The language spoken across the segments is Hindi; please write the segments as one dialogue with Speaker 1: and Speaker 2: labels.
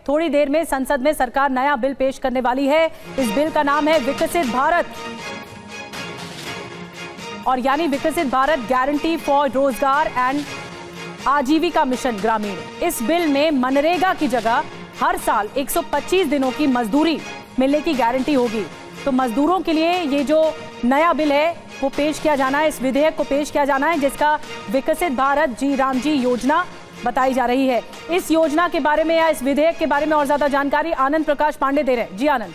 Speaker 1: थोड़ी देर में संसद में सरकार नया बिल पेश करने वाली है। इस बिल का नाम है विकसित भारत, और यानी विकसित भारत गारंटी फॉर रोजगार एंड आजीविका मिशन ग्रामीण। इस बिल में मनरेगा की जगह हर साल 125 दिनों की मजदूरी मिलने की गारंटी होगी। तो मजदूरों के लिए ये जो नया बिल है वो पेश किया जाना है, इस विधेयक को पेश किया जाना है, जिसका विकसित भारत जी राम जी योजना बताई जा रही है। इस योजना के बारे में या इस विधेयक के बारे में और ज्यादा जानकारी आनंद प्रकाश पांडे दे रहे हैं। जी आनंद।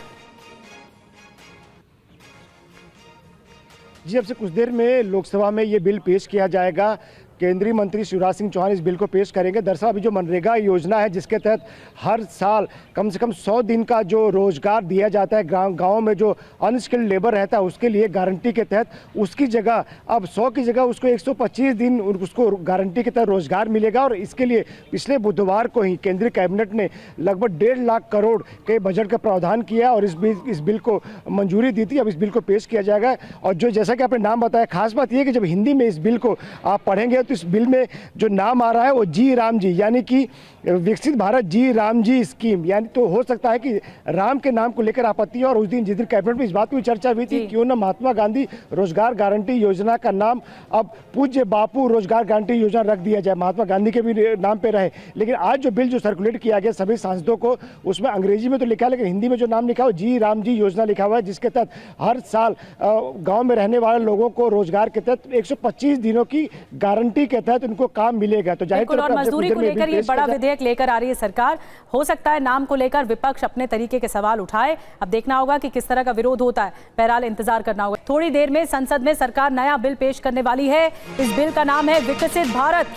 Speaker 2: जी, अब से कुछ देर में लोकसभा में ये बिल पेश किया जाएगा। केंद्रीय मंत्री शिवराज सिंह चौहान इस बिल को पेश करेंगे। दरअसल अभी जो मनरेगा योजना है, जिसके तहत हर साल कम से कम 100 दिन का जो रोजगार दिया जाता है गांव में जो अनस्किल्ड लेबर रहता है उसके लिए गारंटी के तहत, उसकी जगह अब 100 की जगह उसको 125 दिन उसको गारंटी के तहत रोजगार मिलेगा। और इसके लिए पिछले बुधवार को ही केंद्रीय कैबिनेट ने लगभग 1.5 लाख करोड़ के बजट का प्रावधान किया और इस बिल को मंजूरी दी थी। अब इस बिल को पेश किया जाएगा। और जो जैसा कि आपने नाम बताया, खास बात यह कि जब हिंदी में इस बिल को आप पढ़ेंगे तो इस बिल में जो नाम आ रहा है वो जी राम जी, यानी कि विकसित भारत जी राम जी स्कीम। यानी तो हो सकता है कि राम के नाम को लेकर आपत्ति है। और उस दिन जिस दिन कैबिनेट में इस बात की चर्चा हुई थी, क्यों ना महात्मा गांधी रोजगार गारंटी योजना का नाम अब पूज्य बापू रोजगार गारंटी योजना रख दिया जाए, महात्मा गांधी के भी नाम पे रहे। लेकिन आज जो बिल जो सर्कुलेट किया गया सभी सांसदों को, उसमें अंग्रेजी में तो लिखा है लेकिन हिंदी में जो नाम लिखा है जी राम जी योजना लिखा हुआ है, जिसके तहत हर साल गाँव में रहने वाले लोगों को रोजगार के तहत 125 दिनों की गारंटी के तहत उनको काम मिलेगा। तो जाहिर तौर पर
Speaker 1: मजदूरी को लेकर ये बड़ा विधेयक लेकर आ रही है सरकार। हो सकता है नाम को लेकर विपक्ष अपने तरीके के सवाल उठाए। अब देखना होगा कि किस तरह का विरोध होता है। बहरहाल इंतजार करना होगा। थोड़ी देर में संसद में सरकार नया बिल पेश करने वाली है। इस बिल का नाम है विकसित भारत,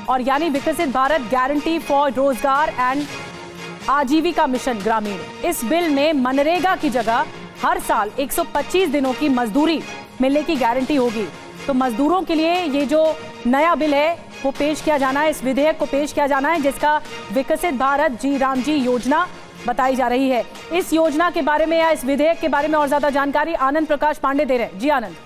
Speaker 1: और यानी विकसित भारत गारंटी फॉर रोजगार एंड आजीविका मिशन ग्रामीण। इस बिल में मनरेगा की जगह हर साल 125 दिनों की मजदूरी मिलने की गारंटी होगी। तो मजदूरों के लिए ये जो नया बिल है वो पेश किया जाना है, इस विधेयक को पेश किया जाना है, जिसका विकसित भारत जी राम जी योजना बताई जा रही है। इस योजना के बारे में या इस विधेयक के बारे में और ज्यादा जानकारी आनंद प्रकाश पांडे दे रहे हैं। जी आनंद।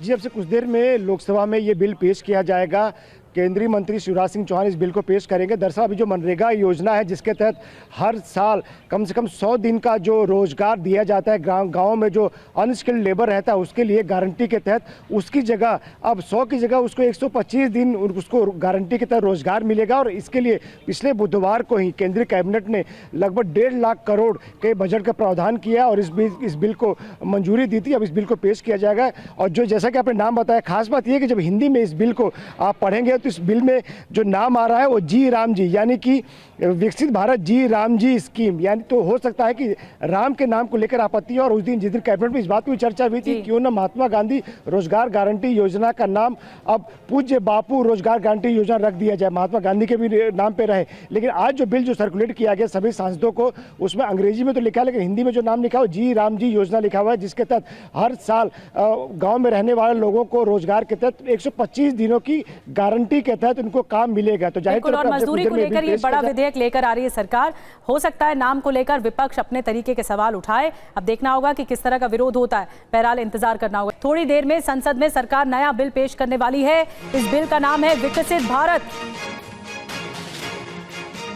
Speaker 2: जी, अब से कुछ देर में लोकसभा में ये बिल पेश किया जाएगा। केंद्रीय मंत्री शिवराज सिंह चौहान इस बिल को पेश करेंगे। दरअसल अभी जो मनरेगा योजना है, जिसके तहत हर साल कम से कम 100 दिन का जो रोजगार दिया जाता है गांव में जो अनस्किल्ड लेबर रहता है उसके लिए गारंटी के तहत, उसकी जगह अब 100 की जगह उसको 125 दिन उसको गारंटी के तहत रोजगार मिलेगा। और इसके लिए पिछले बुधवार को ही केंद्रीय कैबिनेट ने लगभग 1.5 लाख करोड़ के बजट का प्रावधान किया और इस बिल को मंजूरी दी थी। अब इस बिल को पेश किया जाएगा। और जो जैसा कि आपने नाम बताया, खास बात यह कि जब हिंदी में इस बिल को आप पढ़ेंगे तो इस बिल में जो नाम आ रहा है वो जी राम जी, यानी कि विकसित भारत जी राम जी स्कीम। यानी तो हो सकता है कि राम के नाम को लेकर आपत्ति है। और उस दिन जिस दिन कैबिनेट में इस बात की चर्चा हुई थी, क्यों ना महात्मा गांधी रोजगार गारंटी योजना का नाम अब पूज्य बापू रोजगार गारंटी योजना रख दिया जाए, महात्मा गांधी के भी नाम पे रहे। लेकिन आज जो बिल जो सर्कुलेट किया गया सभी सांसदों को, उसमें अंग्रेजी में तो लिखा है लेकिन हिंदी में जो नाम लिखा है जी राम जी योजना लिखा हुआ है, जिसके तहत हर साल गाँव में रहने वाले लोगों को रोजगार के तहत 125 दिनों की गारंटी के तहत उनको काम मिलेगा। तो जाहिर तौर पर
Speaker 1: मजदूरी को लेकर ये बड़ा विधेयक लेकर आ रही है सरकार। हो सकता है नाम को लेकर विपक्ष अपने तरीके के सवाल उठाए। अब देखना होगा कि किस तरह का विरोध होता है। बहरहाल इंतजार करना होगा। थोड़ी देर में संसद में सरकार नया बिल पेश करने वाली है। इस बिल का नाम है विकसित भारत,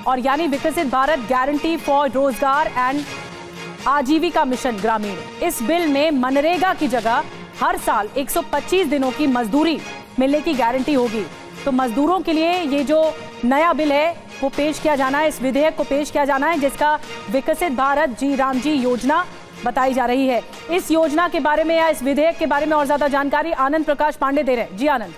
Speaker 1: और यानी विकसित भारत गारंटी फॉर रोजगार एंड आजीविका मिशन ग्रामीण। इस बिल में मनरेगा की जगह हर साल 125 दिनों की मजदूरी मिलने की गारंटी होगी। तो मजदूरों के लिए ये जो नया बिल है वो पेश किया जाना है, इस विधेयक को पेश किया जाना है, जिसका विकसित भारत जी राम जी योजना बताई जा रही है। इस योजना के बारे में या इस विधेयक के बारे में और ज्यादा जानकारी आनंद प्रकाश पांडे दे रहे हैं। जी आनंद।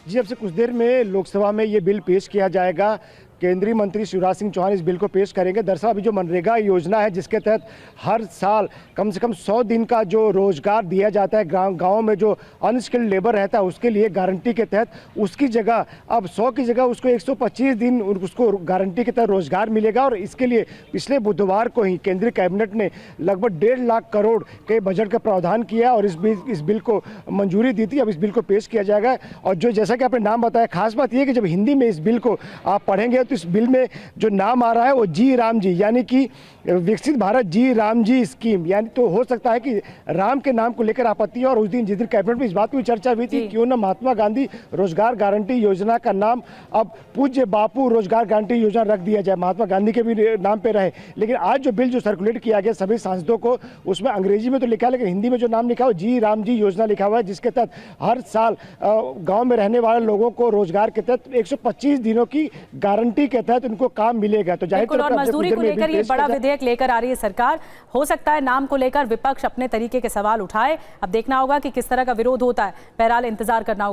Speaker 2: जी, अब से कुछ देर में लोकसभा में ये बिल पेश किया जाएगा। केंद्रीय मंत्री शिवराज सिंह चौहान इस बिल को पेश करेंगे। दरअसल अभी जो मनरेगा योजना है, जिसके तहत हर साल कम से कम 100 दिन का जो रोजगार दिया जाता है गांव में जो अनस्किल्ड लेबर रहता है उसके लिए गारंटी के तहत, उसकी जगह अब 100 की जगह उसको 125 दिन उसको गारंटी के तहत रोजगार मिलेगा। और इसके लिए पिछले बुधवार को ही केंद्रीय कैबिनेट ने लगभग 1.5 लाख करोड़ के बजट का प्रावधान किया और इस बिल को मंजूरी दी थी। अब इस बिल को पेश किया जाएगा। और जो जैसा कि आपने नाम बताया, खास बात यह कि जब हिंदी में इस बिल को आप पढ़ेंगे तो इस बिल में जो नाम आ रहा है वो जी राम जी, यानी कि विकसित भारत जी राम जी स्कीम, यानी तो हो सकता है कि राम के नाम को लेकर आपत्ति है। और उस दिन जिस दिन कैबिनेट में इस बात की चर्चा हुई थी, क्यों ना महात्मा गांधी रोजगार गारंटी योजना का नाम अब पूज्य बापू रोजगार गारंटी योजना रख दिया जाए, महात्मा गांधी के भी नाम पे रहे। लेकिन आज जो बिल जो सर्कुलेट किया गया सभी सांसदों को, उसमें अंग्रेजी में तो लिखा है लेकिन हिंदी में जो नाम लिखा है जी राम जी योजना लिखा हुआ है, जिसके तहत हर साल गांव में रहने वाले लोगों को रोजगार के तहत 125 दिनों की गारंटी के तहत उनको काम मिलेगा। तो जाहिर
Speaker 1: और मजदूरी को लेकर ये बड़ा विधेयक लेकर आ रही है सरकार। हो सकता है नाम को लेकर विपक्ष अपने तरीके के सवाल उठाए। अब देखना होगा कि किस तरह का विरोध होता है। बहरहाल इंतजार करना होगा।